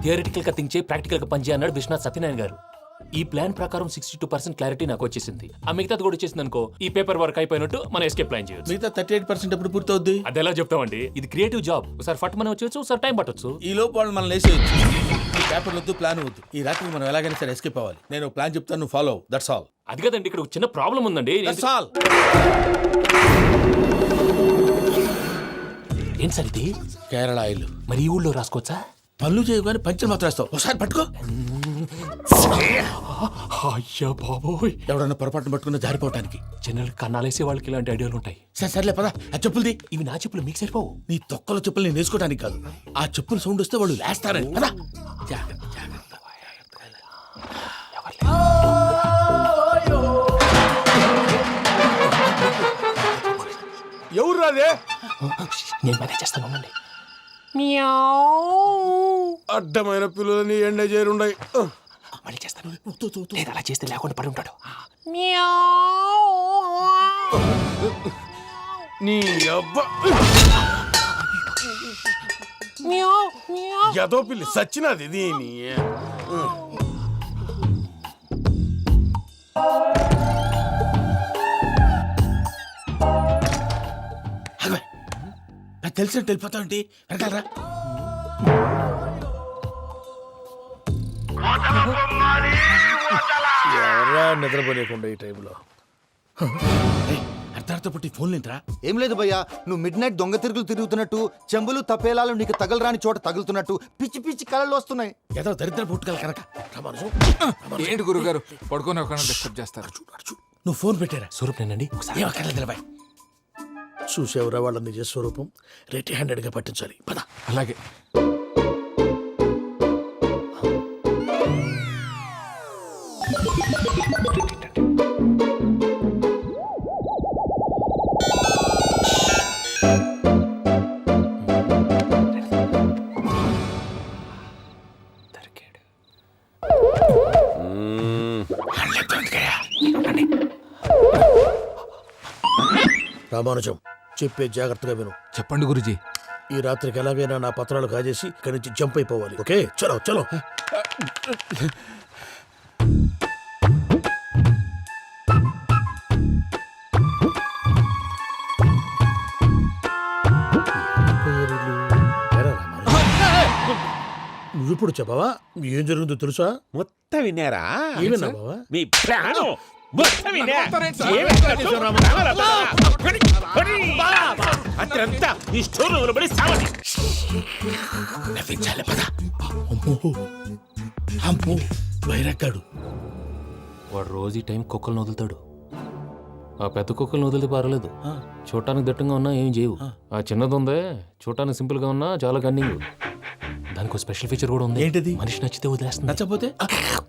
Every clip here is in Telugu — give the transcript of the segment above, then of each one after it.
థియరిటికల్ గా థింక్ చేయి, ప్రాక్టికల్ గా పనిచేయ అన్నాడు విశ్వనాథ్ సత్యనారాయణ గారు. ఈ ప్లాన్ ప్రకారం 62% క్లారిటీ నాకు వచ్చేసింది. ఆ మిగతాది కూడా వచ్చేసింది అనుకో, ఈ పేపర్ వర్క్ అయిపోయినట్టు మనం ఎస్కేప్ ప్లాన్ చేయొచ్చు. మిగతా 38% ఎప్పుడు పూర్తవుద్ది? అది ఎలా చెప్తామండి, ఇది క్రియేటివ్ జాబ్. ఒకసారి ఫట్ మనం వచ్చేయచ్చు, ఒకసారి టైం పట్టొచ్చు. ఈ లోపు వాళ్ళు మనం లేసేయచ్చు. ఈ పేపర్ వద్దు, ప్లాన్ వద్దు. ఈ రాత్రికి మనం ఎలాగైనా సరే ఎస్కేప్ అవ్వాలి. నేను ప్లాన్ చెప్తాను, నువ్వు ఫాలో. That's all. అది కదండి, ఇక్కడ ఒక చిన్న ప్రాబ్లం ఉందండి. That's all. ఏం సార్ ఇది? కేరళ ఆయిల్. మరి ఈ ఊళ్ళో రాసుకోవచ్చా? పనులు చేయవు కానీ పంచలు మాత్రం వేస్తావు. ఒకసారి పట్టుకో. అయ్యా బాబోయ్, ఎవడన్నా పొరపాటున పట్టుకున్న జారిపోవటానికి. జనరల్ కన్నాలేసే వాళ్ళకి ఇలాంటి ఐడియాలు ఉంటాయి. సర్లే పదా, ఆ చెప్పులది. ఇవి నా చెప్పులు, మీకు సరిపోవు. నీ తొక్కల చెప్పులు నేను వేసుకోవడానికి కాదు, ఆ చెప్పులు సౌండ్ వస్తే వాళ్ళు లేస్తారని. పదా. ఎవరు రాదే? నేను మేనేజ్ చేస్తాను, ఉండండి. అడ్డమైన పిల్లలని ఎండ చేరుండయి. మళ్ళీ చేస్తాను. లేదు, అలా చేస్తే లేకుండా పడి ఉంటాడు. నీ అబ్బా ఎదో పిల్లి సచ్చినది దీని. తెలిసినట్టు వెళ్ళిపోతావుంటి, వెనకాలరా. ఎవరా నిద్రపోలేకుండా ఈ టైంలో? అర్ధార్థ పుట్టి ఫోన్ లేంట్రా. ఏం లేదు భయ్యా, నువ్వు మిడ్ నైట్ దొంగ తిరుగులు తిరుగుతున్నట్టు, చెంబులు తపేలాలు నీకు తగలరాని చోట తగులుతున్నట్టు పిచ్చి పిచ్చి కళలు వస్తున్నాయి. ఏదో దరిద్ర పుట్టుకల కనుక. ఏంటి గురుగారు పడుకొని ఒక డిస్టర్బ్ చేస్తారు? నువ్వు ఫోన్ పెట్టారా? స్వరూప్ నేనండి. ఒకసారి నిలబాయ్. చూసేవరా వాళ్ళ నిజ స్వరూపం. రెట్టి హ్యాండెడ్ గా పట్టించాలి. పద. అలాగే. రామానుజం, చెప్పే జాగ్రత్తగా విను. చెప్పండి గురుజీ. ఈ రాత్రికి ఎలాగైనా నా పత్రాలు కాజేసి ఇక్కడి నుంచి జంప్ అయిపోవాలి. ఓకే, చలో చలో. నువ్విప్పుడు చెప్పవా ఏం జరుగుతుందో తెలుసా? మొత్తం విన్నారా? ఏమన్నా బావా? మీ ప్లాను మొత్తం విన్నా. అత్రంతా ఈ స్టోర్ రూమ్ లో పడి సావని. నవ్వించాలి, పద. అమ్మో అమ్మో, బైరక్కాడు. వాడు రోజు ఈ టైం కుక్కలను వదులుతాడు. ఆ పెద్ద కుక్కలను వదిలితే పర్లేదు, చూడటానికి దట్టంగా ఉన్నా ఏం చేయవు. ఆ చిన్నది ఉందే, చూడటానికి సింపుల్ గా ఉన్నా చాలా కన్నింగ్. దానికి ఒక స్పెషల్ ఫీచర్ కూడా ఉంది. ఏంటిది? మనిషి నచ్చితే వదిలేస్తుంది, నచ్చపోతే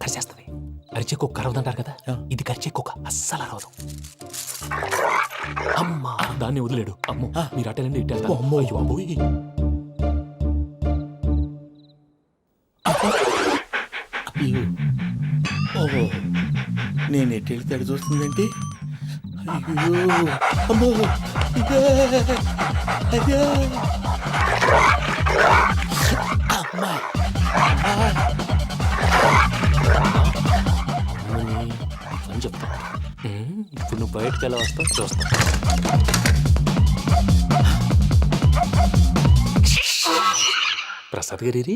కరిచేస్తుంది. అరిచే కుక్క అరవదంటారు కదా, ఇది కరిచే కుక్క అస్సలు అరవదు. అమ్మా, దాన్ని వదిలేడు. అమ్మో, మీరు అటెండి ఇటు వెళ్తారు. అమ్మో. అయ్యో అమ్మోయ్. ఓహో, నేను ఎటు వెళ్తే అటు చూస్తుందేంటి? అయ్యో అమ్మో, అయ్యో అమ్మా. అని చెప్తా. ఇప్పుడు నువ్వు బయటకు ఎలా వస్తావు చూస్తా. ప్రసాద్ గారి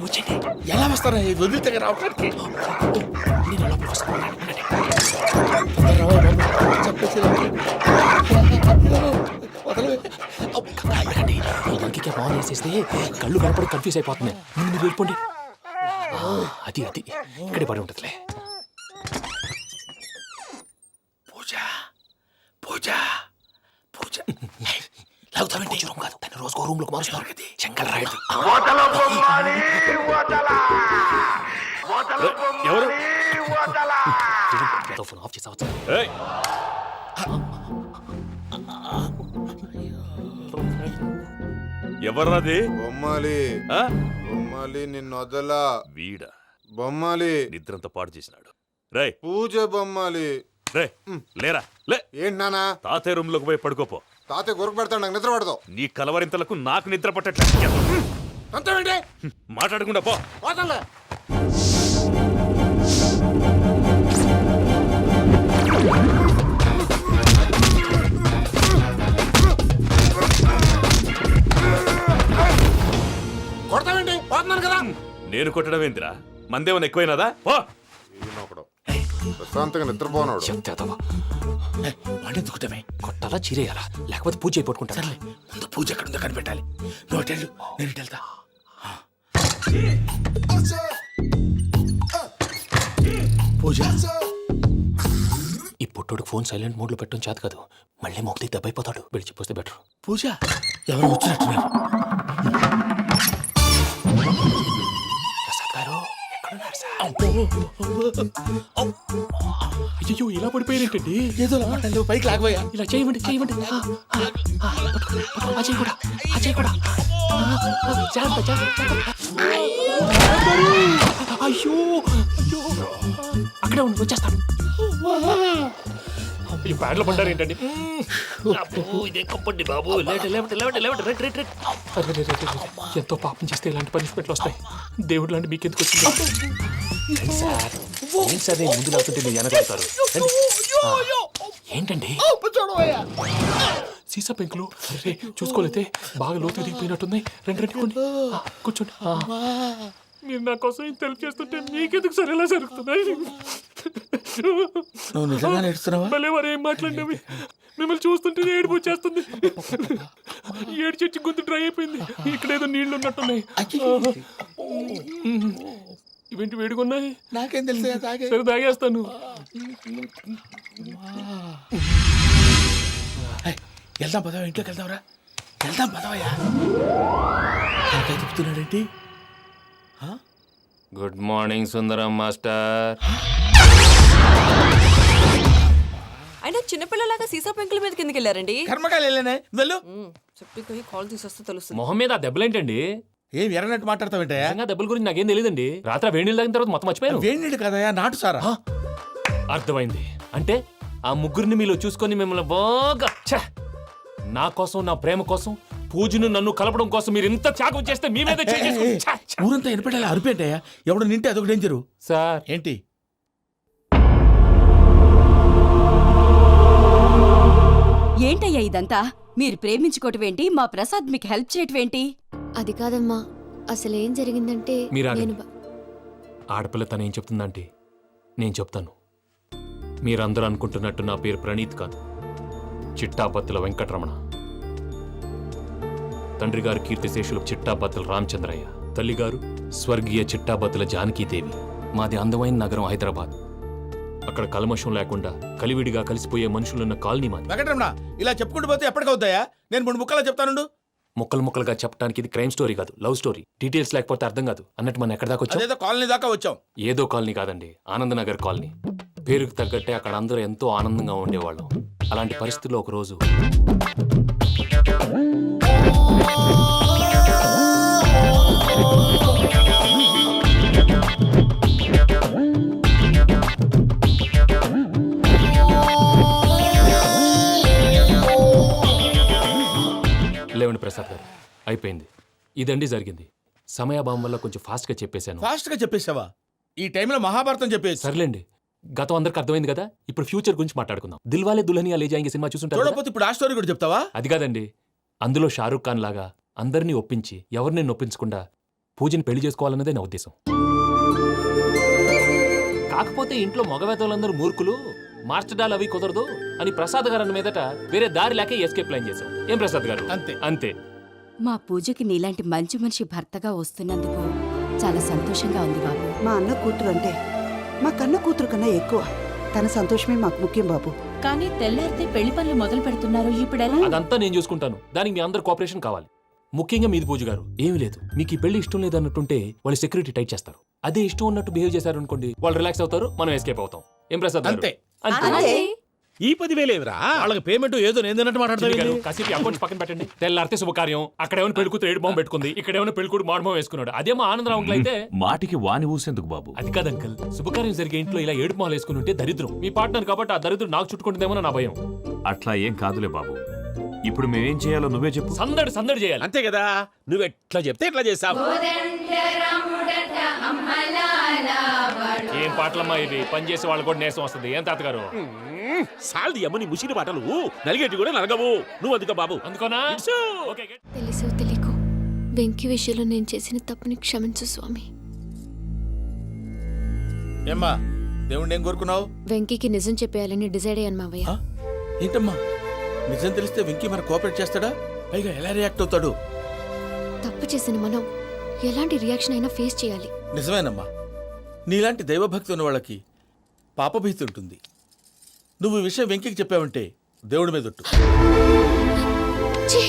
వచ్చేయండి. ఎలా వస్తారా వదిలితే రావడానికి? నేను లోపలికి వస్తాను. బాగా వేసేస్తే కళ్ళు కనపడి కన్ఫ్యూజ్ అయిపోతున్నాయి. మీరు వెళ్ళిపోండి. అది అది ఇక్కడే పడి ఉంటుందిలే. పూజ పూజ పూజ. లాగుతామంటే రూమ్ కాదు, తన రోజుకో రూమ్ లోకి మారుస్తున్నారు కదా. శంకర్ రాయుడు. ఎవరు? Phone off చేసావచ్చు. ఎవర్రాది బొమ్మాలి ఆ? బొమ్మాలి నిన్ను వదలా వీడా బొమ్మాలి నిద్రంతా పాడు చేసినాడు. రే పూజ బొమ్మాలి. రే లేరా లే, ఏంటి నానా తాతయ్య రూమ్ లోకి పోయి పడుకోపో. తాతయ్య గురకు పెడతాడు నాకు నిద్ర పడతావు నీ కలవరింతలకు నాకు నిద్ర పట్టట్లేదు. అంతేంటి మాట్లాడకుండా పో. పోతాలే. కొడతావేంటి పోతున్నాను కదా. నేను కొట్టడం ఏంటిరా? మందేమన్నా ఎక్కువైనదా? పో. ఈయనొకడు. ప్రశాంతంగా నిద్రపోనాడు. చెప్తేదవా వాడెందుకుంటామే కొట్టాలా చీరేయాలా లేకపోతే పూజ అయిపోట్టుకుంటా. సర్లే ముందు పూజ ఎక్కడ ఉందో కనిపెట్టాలి. నువ్వు అటు వెళ్ళు, నేను ఇటు వెళ్తా. పూజ ఈ పుట్టోడికి ఫోన్ సైలెంట్ మోడ్ లో పెట్టడం చేత కాదు. మళ్ళీ మొక్కి దెబ్బైపోతాడు. వెళ్ళి చెప్పొస్తే బెటర్. పూజ ఎవరు వచ్చినట్టున్నారు. ప్రసాద్ గారు ఎక్కడున్నారు సార్? అయ్యో ఇలా పడిపోయినట్టండి. ఏదో మాట్లాడలేవు, పైకి లాగబోయా. ఇలా చేయమండి చేయమండి. అజయ్ కూడా అజయ్ కూడా జాగ్రత్త జాగ్రత్త. అయ్యో అయ్యో అక్కడే ఉండి వచ్చేస్తాను. ఈ బ్యాడ్లో పడ్డారు ఏంటండి? ఇదే కప్పండి బాబు. ఎంతో పాపం చేస్తే ఇలాంటి పనిష్మెంట్లు వస్తాయి. దేవుడు లాంటి మీకు ఎందుకు వచ్చింది సార్? ఏం సార్ నేను ముందు లేకుంటే మీరు వెనకాడతారు. ఏంటండి సీసా పెంకులు? రే చూసుకోలేతే బాగా లోతు దిగిపోయినట్టున్నాయి. రెండు కొన్ని కూర్చోండి. మీరు నా కోసం ఇంత హెల్ప్ చేస్తుంటే మీకెందుకు సరే ఎలా జరుగుతున్నాయి? నువ్వు నిజంగా నేర్చుతున్నావా? మళ్ళీ వారు ఏం మాట్లాడినవి మిమ్మల్ని చూస్తుంటే ఏడుపు వచ్చేస్తుంది. ఏడు చెట్టు గొంతు డ్రై అయిపోయింది. ఇక్కడ ఏదో నీళ్లు ఉన్నట్టున్నాయి. ఇవేంటి వేడుకున్నాయి? నాకేం తెలుసు, సరే తాగేస్తాను. వెళ్దాం పదవా, ఇంట్లోకి వెళ్దాంరా. వెళ్దాం పదవయ్యా. చెప్తున్నాడేంటి? గుడ్ మార్నింగ్ సుందరం మాస్టర్. అయినా చిన్నపిల్లలాగా సీసా పెంకుల మీద కిందకి వెళ్ళారండి. కర్మకాయలు వెళ్ళానే, వెళ్ళు. చెప్పి కాల్ తీసేస్తే తెలుస్తుంది. మొహం మీద ఆ దెబ్బలేంటండి? ఏం ఎర్రనట్టు మాట్లాడతావేంటయా? నిజంగా దెబ్బల గురించి నాకేం తెలియదండి. రాత్రి వేడి నీళ్ళు తాగిన తర్వాత మొత్తం మర్చిపోయాను. వేణిడు కదయా, నాటు సారా. అర్థమైంది. అంటే ఆ ముగ్గురిని మీలో చూసుకొని మిమ్మల్ని బాగా నా కోసం నా ప్రేమ కోసం పూజను నన్ను కలపడం కోసం మీరు ఇంత త్యాగం చేస్తే మీ మీద ఊరంతా ఎనపడేలా అరిపేంటయ్యా. ఎవడు నింటే అదొక డేంజరు. సార్ ఏంటి? ఏంటయ్యా ఇదంతా? మీరు ప్రేమించుకోవటం ఏంటి? మా ప్రసాద్ మీకు హెల్ప్ చేయటం ఏంటి? అది కాదమ్మా, అసలేం జరిగిందంటే మీరు నేను ఆడపిల్ల తను ఏం చెప్తుందంటే నేను చెప్తాను. మీరందరూ అనుకుంటున్నట్టు నా పేరు ప్రణీత్ కాదు, చిట్టాపత్తుల వెంకటరమణ. తండ్రి గారు కీర్తిశేషులు చిట్టాపత్తుల రామచంద్రయ్య, తల్లిగారు స్వర్గీయ చిట్టాపత్తుల జానకీదేవి. మాది అందమైన నగరం హైదరాబాద్. అక్కడ కల్మషం లేకుండా కలివిడిగా కలిసిపోయే మనుషులున్న కాలనీ మాది. వెంకటరమణ, ఇలా చెప్పుకుంటూ పోతే ఎప్పటికవుతాయా? నేను 3 ముక్కలా చెప్తానుండు. ముక్కలు ముక్కలుగా చెప్పడానికి ఇది క్రైమ్ స్టోరీ కాదు, లవ్ స్టోరీ. డీటెయిల్స్ లేకపోతే అర్థం కాదు. అన్నట్టు మనం ఎక్కడ దాకా వచ్చాం? అదేదో కాలనీ దాకా వచ్చాం. ఏదో కాలనీ కాదండి, ఆనందనగర్ కాలనీ. పేరుకు తగ్గట్టే అక్కడ అందరూ ఎంతో ఆనందంగా ఉండేవాళ్ళం. అలాంటి పరిస్థితుల్లో ఒకరోజు లేవండి ప్రసాద్ గారు, అయిపోయింది. ఇదండి జరిగింది. సమయాభావం వల్ల కొంచెం ఫాస్ట్గా చెప్పేశాను. ఫాస్ట్గా చెప్పేసావా? ఈ టైంలో మహాభారతం చెప్పేసి. సర్లేండి, గతం అందరికి అర్థమైంది కదా. ఇప్పుడు ఫ్యూచర్ గురించి మాట్లాడుకుందాం. దిల్వాలే దుల్హనియా లే జాయేంగే సినిమా చూసుంటారు కదా? చూడకపోతే ఇప్పుడు ఆ స్టోరీ కూడా చెప్తావా? అది కాదండి, అందులో షారూఖ్ ఖాన్ లాగా అందరినీ ఒప్పించి ఎవరిని నొప్పించకుండా పూజని పెళ్లి చేసుకోవాలన్నదే నా ఉద్దేశం. కాకపోతే ఇంట్లో మగవేతలందరూ మూర్ఖులు, మార్చడాలు అవి కుదరదు అని ప్రసాద్ గారు అన్న మీదట వేరే దారి లేక ఎస్కేప్ ప్లాన్ చేశాం. ఏం ప్రసాద్ గారు? అంతే అంతే. మా పూజకి నీలాంటి మంచి మనిషి భర్తగా వస్తున్నందుకు చాలా సంతోషంగా ఉంది బాబు. మా అన్న కూతురు అంటే మా కన్న కూతురు కన్నా ఎక్కువ. తన సంతోషమే మాకు ముఖ్యం బాబు. కానీ తెల్లారితే పెళ్లి పనులు మొదలు పెడుతున్నారు, ఇప్పుడెలా? అదంతా నేను చూసుకుంటాను. దానికి మీ అందరు కోఆపరేషన్ కావాలి. ముఖ్యంగా మీది పూజ గారు. ఏమీ లేదు, మీకు ఈ పెళ్లి ఇష్టం లేదన్నట్టుంటే వాళ్ళు సెక్యూరిటీ టైట్ చేస్తారు. అదే ఇష్టం ఉన్నట్టు బిహేవ్ చేశారు అనుకోండి, వాళ్ళు రిలాక్స్ అవుతారు, మనం ఎస్కేప్ అవుతాం. ఏం ప్రసాద్ గారు? అంతే. అంతే. అలాగే. ఈ 10,000 ఏమిరా? వాళ్ళకి పేమెంట్ ఏదో నేను తిన్నట్టు మాట్లాడతాను. కాసేపు అకౌంట్స్ పక్కన పెట్టండి. తెల్లారితే శుభకార్యం. అక్కడేమైనా పెళ్ళికూతురు ఏడు బాంబు పెట్టుకుంది, ఇక్కడేమైనా పెళ్ళికూడు మాడు బాంబు వేసుకున్నాడు. అదేమో ఆనందరావు అంకుల్ అయితే మాటికి వాని ఊసేందుకు బాబు? అది కాదు అంకుల్, శుభకార్యం జరిగే ఇంట్లో ఇలా ఏడు మాలు వేసుకుని ఉంటే దరిద్రం. మీ పార్ట్నర్ కాబట్టి ఆ దరిద్రం నాకు చుట్టుకుంటుందేమో నా భయం. అట్లా ఏం కాదులే బాబు. ఇప్పుడు మేమేం చేయాలో నువ్వే చెప్పు. సందడి సందడి చేయాలి. అంతే కదా, నువ్వు ఎట్లా చెప్తే ఎట్లా చేసావు. ఏం పాటలమ్మా ఇవి? పని చేసే వాళ్ళు కూడా నేసం వస్తుంది. ఏం తాతగారు? సాల్ది అమ్మని ముసిరి పాటలు నలిగేటి కూడా నలగవు. నువ్వు అందుకో బాబు. అందుకోనా? ఇట్సు. Okay, get. తెలుసో తెలియకో వెంకీ విషయంలో నేను చేసిన తప్పుని క్షమించు స్వామి. ఏమ్మా దేవుణ్ణి ఏం కోరుకున్నావు? వెంకీకి నిజం చెప్పేయాలని డిసైడ్ అయ్యాను మావయ్య. ఆ? ఏంటమ్మా నిజం తెలిస్తే వెంకీ మన కోఆపరేట్ చేస్తాడా? పైగా ఎలా రియాక్ట్ అవుతాడు? తప్పు చేసిన మనం ఎలాంటి రియాక్షన్ అయినా ఫేస్ చేయాలి. నిజమేనమ్మా, నీలాంటి దైవభక్తి ఉన్న వాళ్ళకి పాపభీతి ఉంటుంది. నువ్వు ఈ విషయం వెంకీకి చెప్పావంటే దేవుడి మీద ఒట్టు. ఛీ!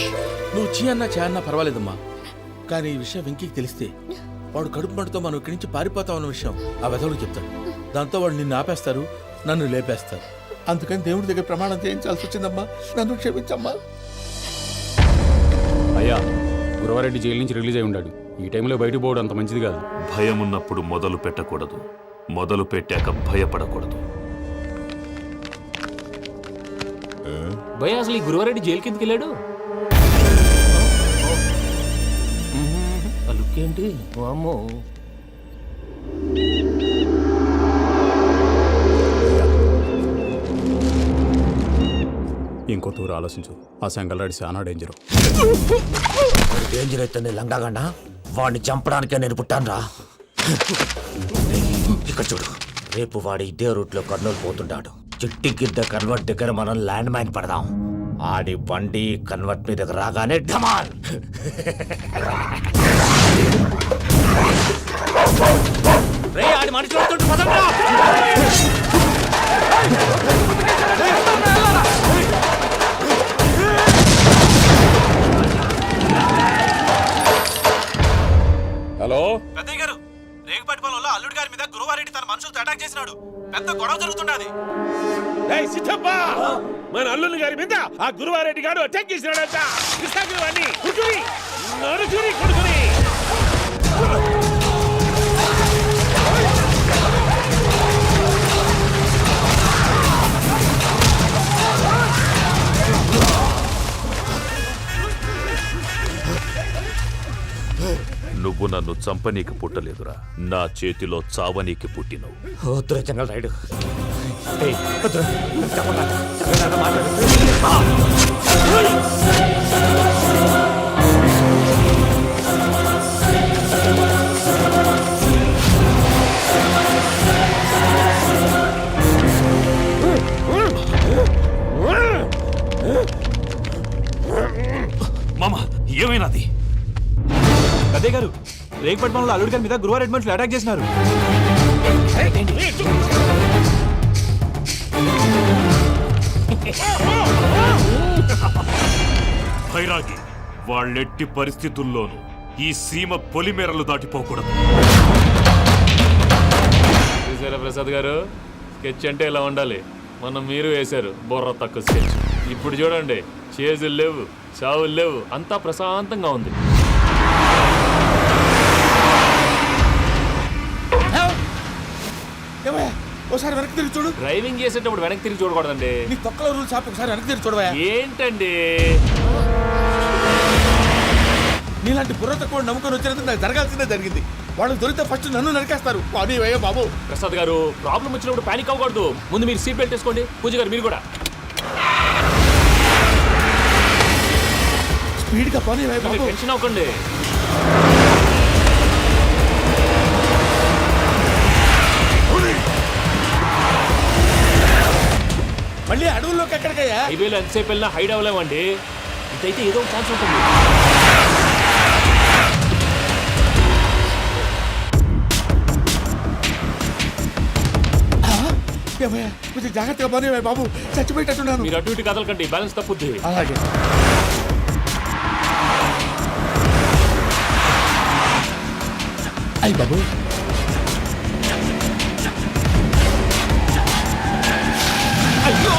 నువ్వు చీ అన్నా చే అన్నా పర్వాలేదమ్మా, కానీ ఈ విషయం వెంకీకి తెలిస్తే వాడు కడుపు మంటతో మనం ఇక్కడి నుంచి పారిపోతామన్న విషయం ఆ వెధవుడు చెప్తాడు. దాంతో వాడు నిన్ను ఆపేస్తారు, నన్ను లేపేస్తారు. అందుకని దేవుడి దగ్గర ప్రమాణం చేయించాల్సి వచ్చిందమ్మా. నన్ను క్షమించమ్మా. అయ్యా, గురవారెడ్డి జైలు నుంచి రిలీజ్ అయి ఉన్నాడు. ఈ టైంలో బయటకు పోవడం అంత మంచిది కాదు. భయం ఉన్నప్పుడు మొదలు పెట్టకూడదు, మొదలు పెట్టాక భయపడకూడదు. భయ అసలు ఈ గురువారెడ్డి జైలు కిందకి వెళ్ళాడు. ఆ లుక్ ఏంటి? అమ్మో, ఇంకో తూరు ఆలోచించు. ఆ సంగల్లాడి చాలా డేంజరు. డేంజర్ అయితే లంగాగండా వాడిని చంపడానికే నేను పుట్టానురా. ఇక్కడ చూడు, రేపు వాడు ఇదే రూట్ లో కర్నూలు పోతుంటాడు. చిట్టి గిద్ద కన్వర్ట్ దగ్గర మనం ల్యాండ్ మైన్ పడదాం. ఆడి బండి కన్వర్ట్ మీద రాగానే ఢమాల్. రే ఆడి మనుషులు వస్తుంటే పదండ్రా. హలో పెద్దయ్య గారు, రేగుపాటి పొలంలో అల్లుడి గారి మీద గురువారెడ్డి తన మనుషులతో అటాక్ చేసినాడు. పెద్ద గొడవ జరుగుతున్నది. ఏయ్ సిద్ధప్ప, మన అల్లుని గారి మీద ఆ గురువారెడ్డి గారు అటాక్ చేసినాడంట. కృష్ణాగిరి వాడిని కుడుకుని నడుచుని కొడుకుని. నువ్వు నన్ను చంపనీకి పుట్టలేదురా, నా చేతిలో చావనీకి పుట్టినవు. వద్దురా జంగల్ రైడ్. మామ, ఏమైనాది? అదే గారు, రేగుపాటి పొలంలో అల్లుడి గారి మీద గురువారెడ్డి మనుషులు అటాక్ చేసినారు. భైరాగి, వాళ్ళెట్టి పరిస్థితుల్లోనూ ఈ సీమ పొలిమేరలు దాటిపోకూడదు. చూసారా ప్రసాద్ గారు, స్కెచ్ అంటే ఇలా ఉండాలి. మనం మీరు వేశారు బొర్ర తక్కువ స్కెచ్. ఇప్పుడు చూడండి, చేజులు లేవు, చావులు లేవు, అంతా ప్రశాంతంగా ఉంది. ఒకసారి వెనక్కి తిరిగి చూడు. డ్రైవింగ్ చేసేటప్పుడు వెనక్కి తిరిగి చూడకూడదండి. నీ తొక్కలో రూల్స్ ఆపి ఒకసారి వెనక్కి తిరిగి చూడవా. ఏంటండి? నీలాంటి బుర్ర తక్కువ నమ్ముకొని వచ్చినందుకు నాకు జరగాల్సిందే జరిగింది. వాళ్ళు దొరికితే ఫస్ట్ నన్ను నరికేస్తారు. వాడి వయ్యో బాబు. ప్రసాద్ గారు, ప్రాబ్లం వచ్చినప్పుడు పానిక్ అవ్వకూడదు. ముందు మీరు సీట్ బెల్ట్ వేసుకోండి. పూజ గారు మీరు కూడా స్పీడ్గా పోనీ బాబు. టెన్షన్ అవ్వకండి. మళ్ళీ అడవుల్లోకి ఎక్కడికయ్యా? హైవేలో ఎంతసేపు వెళ్ళినా హైడ్ అవ్వలేమండి. ఇదైతే ఏదో ఒక ఛాన్స్ ఉంటుంది. కొంచెం జాగ్రత్తగా పోనీ బాబు, చచ్చిపోయేటట్టున్నాను. మీరు అటు ఇటు కదలకండి, బ్యాలెన్స్ తప్పుద్ది. అలాగే. అయ్యి బాబు, అయ్యో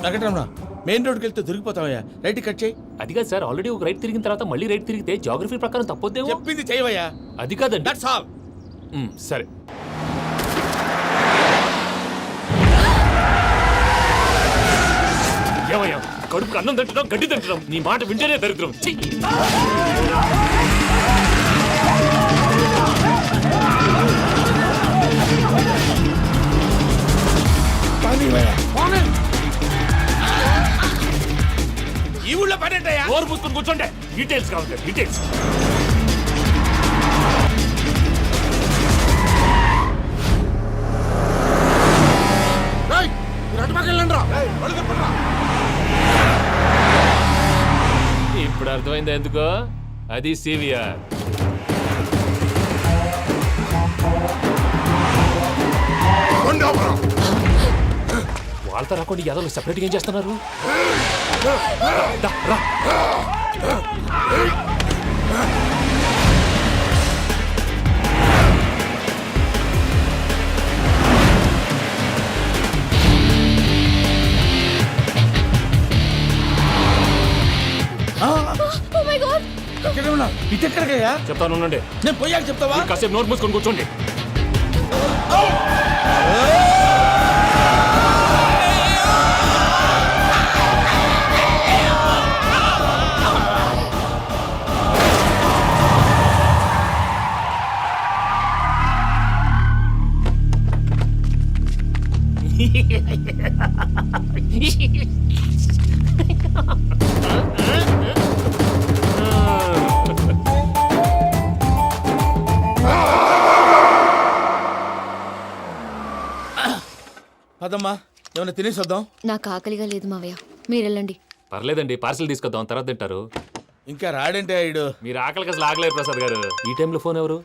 వెంకటరమణ మెయిన్ రోడ్కి వెళ్తే దొరికిపోతావయ్యా. రైట్ కట్ చేయి. అది కాదు సార్, ఆల్రెడీ ఒక రైట్ తిరిగిన తర్వాత మళ్ళీ రైట్ తిరిగితే జాగ్రఫీ ప్రకారం తప్పొద్దేమో. చెప్పింది చేయవయ్యా. అది కాదండి. That's all. సరే. ఏమయ్యా, కడుపుకి అన్నం తింటున్నాం, గడ్డి తింటున్నాం, నీ మాట వింటేనే దరిద్రం. ఛీ! ఈ ఊళ్ళో పని ఏంటయ్యా? నోరు మూసుకొని కూర్చోండి. డీటెయిల్స్ కావాలి, డీటెయిల్స్. రేయ్, మీరు అటు పక్కకి వెళ్ళండి రా. ఇప్పుడు అర్థమైంది ఎందుకో. అది సివిఆర్. వాళ్ళతో రాకుండా యాదవ్ సెపరేట్గా ఏం చేస్తున్నారు? దా, రా. వెంకటరమణ ఇటు ఎక్కడికయ్యా? చెప్తాను ఉండండి. నేను పోయాక చెప్తావా? కాసేపు నోట్ మూసుకొని కూర్చోండి. అదమ్మా ఏమైనా తినేసి వద్దాం. నాకు ఆకలిగా లేదు మావయ్య, మీరు వెళ్ళండి. పర్లేదండి, పార్సిల్ తీసుకొద్దాం, తర్వాత తింటారు. ఇంకా రాడంటే ఆయుడు. మీరు ఆకలికి అసలు ఆగలేరు ప్రసాద్ గారు. ఈ టైంలో ఫోన్ ఎవరు?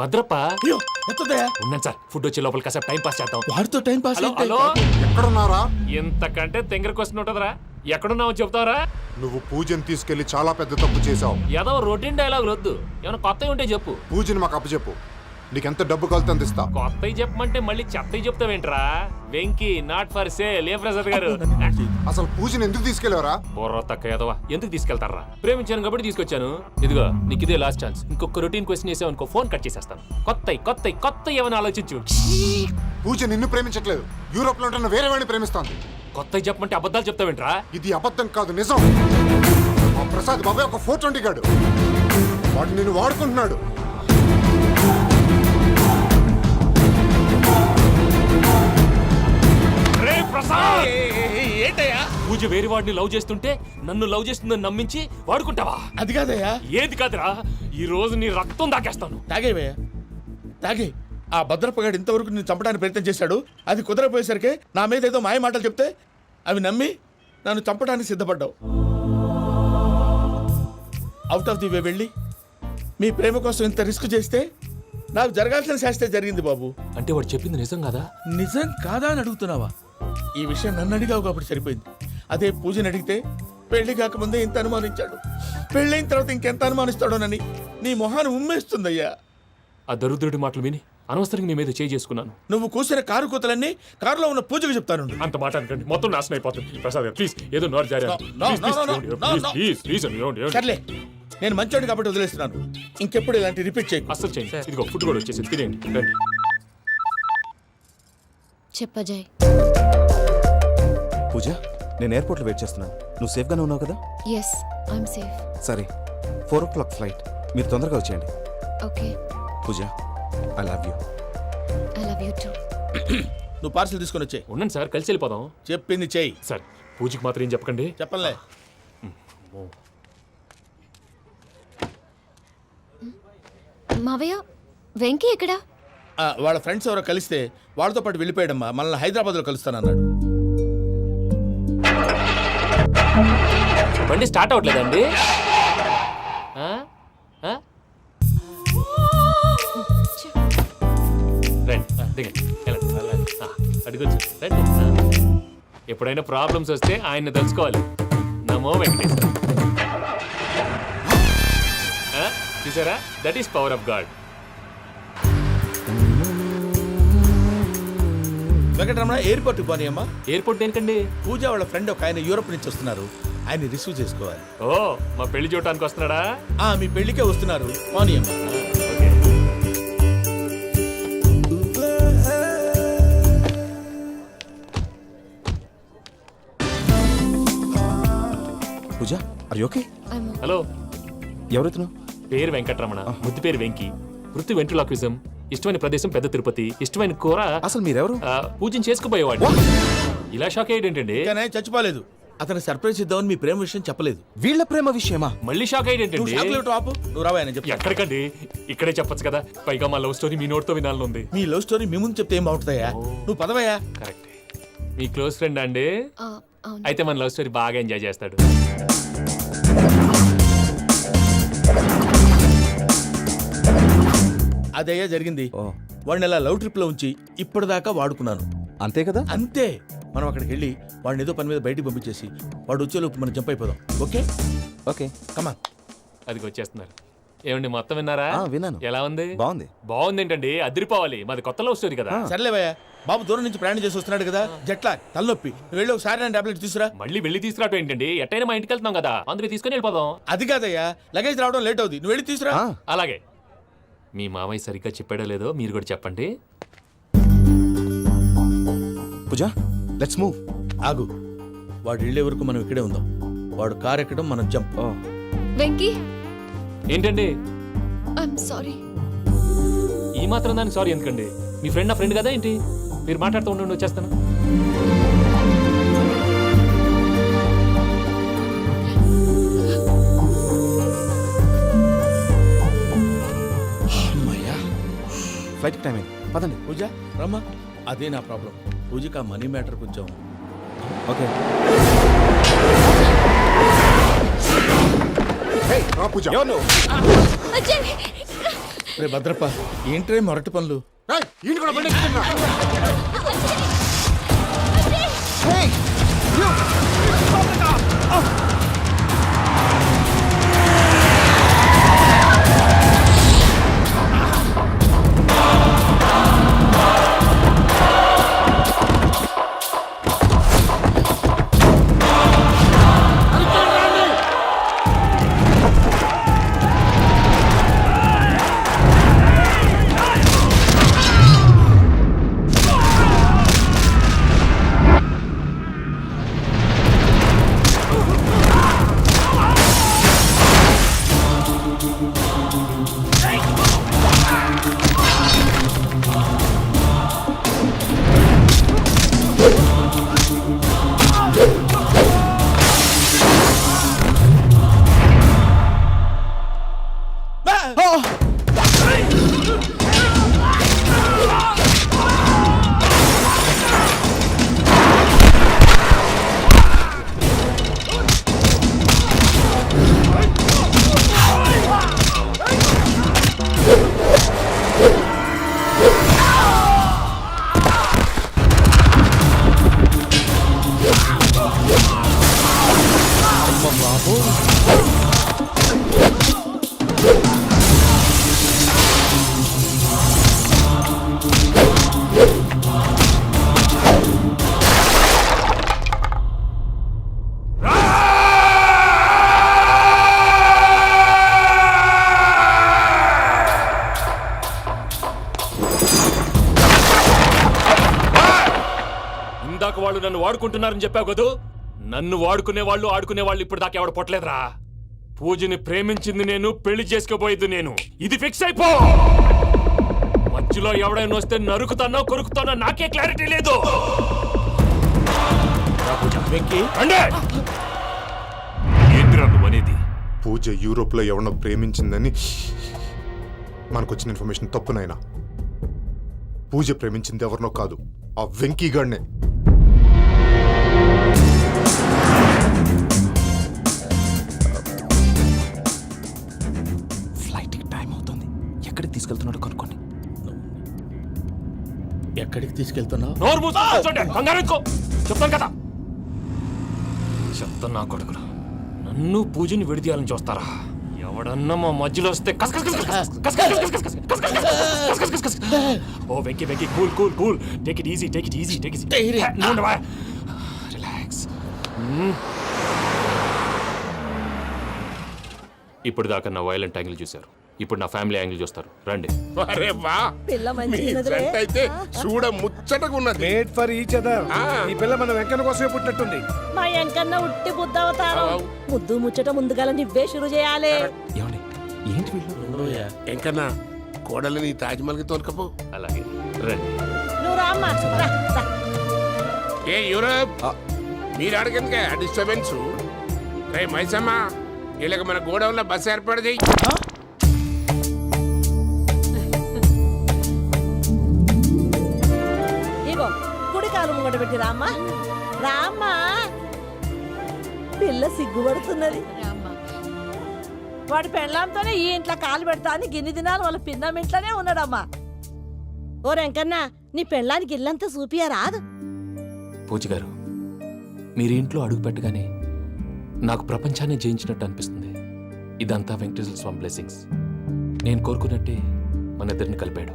భద్రప్ప. అయ్యో ఎత్తదయ్యా. ఉన్నాను సార్, ఫుడ్ వచ్చే లోపల కాసేపు టైం పాస్ చేద్దాం. వాడితో టైం పాస్. హలో హలో, ఎక్కడున్నారా? ఇంతకంటే తెంగర క్వశ్చన్ ఉంటుందిరా. ఎక్కడున్నావు చెప్తావరా? నువ్వు పూజని తీసుకెళ్లి చాలా పెద్ద తప్పు చేశావు. ఏదో రొటీన్ డైలాగ్ వద్దు, ఏమైనా కొత్తవి ఉంటే చెప్పు. పూజని మాకు అప్పచెప్పు. నీకెంత డబ్బు కలితే అంత ఇస్తా. కొత్తవి చెప్పమంటే మళ్ళీ చెత్తవి చెప్తావేంట్రా? Venky not for sale. ఏ ప్రసాద్ గారు? అసలు పూజని ఎందుకు తీసుకెళ్లేవరా? బుర్ర తక్క ఏదవా, ఎందుకు తీసుకెళ్తారా? ప్రేమించాను కాబట్టి తీసుకొచ్చాను. ఇదిగో నీకు ఇదే లాస్ట్ ఛాన్స్. ఇంకొక రొటీన్ క్వశ్చన్ చేసావనుకో ఫోన్ కట్ చేసేస్తాను. కొత్త ఏమైనా ఆలోచించు. పూజ నిన్ను ప్రేమించట్లేదు, యూరోప్ లో ఉంటున్న వేరే వాడిని ప్రేమిస్తాంది. కొత్తవి చెప్పమంటే అబద్ధాలు చెప్తావేంట్రా? ఇది అబద్ధం కాదు, నిజం. ఆ ప్రసాద్ బాబాయ్ ఒక 420 గాడు. వాడు నిన్ను వాడుకుంటున్నాడు. ఏంటయ్యా? పూజ వేరే వాడిని లవ్ చేస్తుంటే నన్ను లవ్ చేస్తుందని నమ్మించి వాడుకుంటావా? అది కాదయ్యా. ఏది కాదురా, ఈ రోజు నీ రక్తం దాకేస్తాను. తాగేవయ్యా, తాగే. ఆ భద్రప్పగాడు ఇంతవరకు నేను చంపడానికి ప్రయత్నం చేశాడు. అది కుదరపోయేసరికి నా మీద ఏదో మాయ మాటలు చెప్తే అవి నమ్మి నన్ను చంపడానికి సిద్ధపడ్డావు. అవుట్ ఆఫ్ ది వే వెళ్ళి మీ ప్రేమ కోసం ఇంత రిస్క్ చేస్తే నాకు జరగాల్సిన శాస్త్రే జరిగింది బాబు. అంటే వాడు చెప్పింది నిజం కదా? నిజం కాదా అని అడుగుతున్నావా? ఈ విషయం నన్ను అడిగావు కాబట్టి సరిపోయింది. అదే పూజని అడిగితే పెళ్లి కాకముందే ఇంత అనుమానించాడు, పెళ్ళైన తర్వాత ఇంకెంత అనుమానిస్తాడోనని నీ మొహాన్ని ఉమ్మేస్తుందయ్యా. ఆ దరిద్రుడి మాటలు విని అనవసరంగా నీ మీద చేసుకున్నాను. నువ్వు కూసిన కారు కూతలన్నీ కారులో ఉన్న పూజకు చెప్తాను. అంత మాట అనకండి, మొత్తం నాశనం అయిపోతుంది. ప్రసాద్ ప్లీజ్, ఏదో నోరు జారీ. సర్లే, నేను మంచోడు కాబట్టి వదిలేస్తున్నాను. ఇంకెప్పుడు ఇలాంటి రిపీట్ చేయకు. అస్సలు చేయండి. ఇదిగో ఫుడ్ కూడా వచ్చేసి తినేయండి, రండి. చెప్పజాయ్. పూజ, నేను ఎయిర్పోర్ట్లో వెయిట్ చేస్తున్నాను. నువ్వు సేఫ్గానే ఉన్నావు కదా? Yes, I'm safe. సరే, 4 o'clock ఫ్లైట్. మీరు తొందరగా వచ్చేయండి. Okay. Pooja, I love you. I love you too. నువ్వు పార్సల్ తీసుకొని వచ్చే. ఉండండి సార్, కలిసి వెళ్ళిపోదాం. చెప్పింది చెయ్యి. సార్, పూజకి మాత్రం ఏం చెప్పకండి. చెప్పలే. మావయ్య, వెంకీ ఎక్కడా? వాళ్ళ ఫ్రెండ్స్ ఎవరో కలిస్తే వాళ్ళతో పాటు వెళ్ళిపోయాడమ్మా. మనల్ని హైదరాబాద్లో కలుస్తానన్నాడు. బండి స్టార్ట్ అవ్వట్లేదండి. రండి, దిగండి, వెళ్ళండి. అడుగొచ్చు రండి. ఎప్పుడైనా ప్రాబ్లమ్స్ వస్తే ఆయన్ని తెలుసుకోవాలి. నమో వెంకటేశ్వర. చూసారా, that is power of God. Venkataramana ఎయిర్పోర్ట్కి పోనీ అమ్మా. ఎయిర్పోర్ట్ దేనికండి? పూజ వాళ్ళ ఫ్రెండ్ ఒక ఆయన యూరోప్ నుంచి వస్తున్నారు, ఆయన రిసీవ్ చేసుకోవాలి. ఓ, మా పెళ్లి చూడటానికి వస్తున్నాడా? మీ పెళ్లికే వస్తున్నారు, పోనీ అమ్మా. Okay. Pooja are you okay? Hello, ఎవరైతును? పేరు వెంకటరమణ, ముద్దు పేరు వెంకి, వృత్తి వెంట్రులాక్విజం, ఇష్టమైన ప్రదేశం పెద్ద తిరుపతి, ఇష్టమైన కూర. అసలు మీరెవరు? పూజను చేసుకుపోయేవాడు. ఇలా షాక్ అయ్యేటండి. కానీ చచ్చిపోలేదు. అతను సర్ప్రైజ్ ఇద్దామని మీ ప్రేమ విషయం చెప్పలేదు. వీళ్ళ ప్రేమ విషయమా? మళ్ళీ షాక్ అయ్యేటండి. నువ్వు రావా అని చెప్పి. ఎక్కడికండి, ఇక్కడే చెప్పొచ్చు కదా. పైగా మా లవ్ స్టోరీ మీ నోట్తో వినాలని ఉంది. మీ లవ్ స్టోరీ మీ ముందు చెప్తే ఏం బాగుంటుందయ్యా? నువ్వు పదవయ్యా. కరెక్ట్. మీ క్లోజ్ ఫ్రెండ్ అండి? అయితే మన లవ్ స్టోరీ బాగా ఎంజాయ్ చేస్తాడు. అదయ్యా జరిగింది. వాడిని అలా లవ్ ట్రిప్ లో ఉంచి ఇప్పటిదాకా వాడుకున్నాను. అంతే కదా? అంతే. మనం అక్కడికి వెళ్ళి వాడిని ఏదో పని మీద బయటికి పంపించేసి వాడు వచ్చేలోపు మనం జంప్ అయిపోదాం. ఓకే ఓకే కమా. అది వచ్చేస్తున్నారు. ఏమండి, మొత్తం విన్నారా? విన్నాను. ఎలా ఉంది? బాగుంది. బాగుంది ఏంటండి, అదిరిపోవాలి. మాది కొత్త లవ్ స్టోరీ కదా. సర్లేవయ్యా, బాబు దూరం నుంచి ప్రయాణం చేసి వస్తున్నాడు కదా, జట్లా తలనొప్పి. నువ్వు వెళ్ళి ఒకసారి నా టాబ్లెట్ తీసుకురా. మళ్ళీ వెళ్ళి తీసుకురావటం ఏంటండి? ఎట్టైనా మా ఇంటికి వెళ్తున్నాం కదా, అందుకే తీసుకొని వెళ్ళిపోదాం. అది కాదయ్యా, లగేజ్ రావడం లేట్ అవుతుంది, నువ్వు వెళ్ళి తీసుకురా. అలాగే. మీ మామయ్య సరిగ్గా చెప్పాడో లేదో మీరు కూడా చెప్పండి. పూజ లెట్స్ మూవ్. ఆగు, వాడు వెళ్ళే వరకు మనం ఇక్కడే ఉందాం. వాడు కార్ ఎక్కడం, మనం జంప్. వెంకీ, ఏంటండి ఐఎమ్ సారీ. ఈ మాత్రం దానికి సారీ ఎందుకండి? మీ ఫ్రెండ్ నా ఫ్రెండ్ కదా ఏంటి? మీరు మాట్లాడుతూ ఉండండి, వచ్చేస్తాను. ఫ్లైట్ టైం అయింది, పదండి. పూజ రమ్మా. అదే నా ప్రాబ్లం. పూజకి ఆ మనీ మ్యాటర్ కొంచెం. ఓకే. పూజ రే భద్రప్ప, ఏంట్రే మొరటి పనులు? ఇందాక వాళ్ళు నన్ను వాడుకుంటున్నారని చెప్పావు కదూ. నన్ను వాడుకునే వాళ్ళు ఆడుకునే వాళ్ళు ఇప్పుడు దాకా ఎవడు పొట్టలేదురా. పూజని ప్రేమించింది నేను, పెళ్లి చేసుకోబోయేది నేను. ఇది ఫిక్స్ అయిపో. మధ్యలో ఎవడైనా వస్తే నరుకుతానో కొరుకుతానో నాకే క్లారిటీ లేదు. ఏంటిరా నువ్వనేది? పూజ యూరోప్ లో ఎవరినో ప్రేమించిందని మనకొచ్చిన ఇన్ఫర్మేషన్ తప్పునైనా. పూజ ప్రేమించింది ఎవరినో కాదు, ఆ వెంకీ గాడినే. ఫ్లైట్ టైం అవుతుంది, ఎక్కడికి తీసుకెళ్తున్నాడో కనుక్కోండి. ఎక్కడికి తీసుకెళ్తున్నావు? నోరు మూసుకొని కూర్చోండి. కంగారు ఎందుకో? చెప్తాను కదా. చెప్తాను నా కొడుకులు. నన్ను పూజని విడిదీయాలని చూస్తారా? ఎవడన్నా మా మధ్యలో వస్తే కస్ కస్ కస్ కస్ కస్ కస్ కస్ కస్ కస్ కస్ కస్ కస్ కస్ కస్ కస్. ఓ Venky Venky cool cool cool. Take it easy take it easy take it easy. Relax. ఇప్పుడు దాకా నా వైలెంట్ యాంగిల్ చూశారు. ఇప్పుడు నా ఫ్యామిలీ యాంగిల్ చూస్తారు. రండి. అరే వా పిల్ల మీ జంట అయితే చూడ ముచ్చటగా ఉన్నది. Made for each other. ఈ పిల్ల మన వెంకన్న కోసమే పుట్టినట్టుంది. మా ఎంకన్నా ఉట్టి బుద్ధవతారం. ముద్దు ముచ్చట ముందుగా నువ్వే షురు చేయాలి. ఏమండి ఏంటి వీళ్ళు? ఎంకన్నా కోడలిని తాజ్మహల్ కి తోలుకపో. అలాగే రండి. నువ్వు రామ్మా. రా, రా. ఏ యూరప్ మీరు అడిగిందిగా డిస్టర్బెన్స్. రే మైసమ్మ వీళ్ళకి మన గోడౌన్ లో బస్సు ఏర్పాటు చేయి. ఇగో కుడి కాలు ముంగట పెట్టి రామ్మా. రామ్మా. పిల్ల సిగ్గుపడుతున్నది. వాడి పెళ్ళాంతోనే ఈ ఇంట్లో కాలు పెడతా అని గిన్ని దినాలు వాళ్ళ పిన్నం ఇంట్లోనే ఉన్నాడమ్మా. ఓ వెంకన్నా నీ పెళ్ళానికి ఇల్లంతా చూపియా రాదు. పూజ గారు, మీరు ఇంట్లో అడుగు పెట్టగానే నాకు ప్రపంచాన్ని జయించినట్టు అనిపిస్తుంది. ఇదంతా వెంకటేశ్వర స్వామి బ్లెస్సింగ్స్. నేను కోరుకున్నట్టే మన ఇద్దరిని కలిపాడు.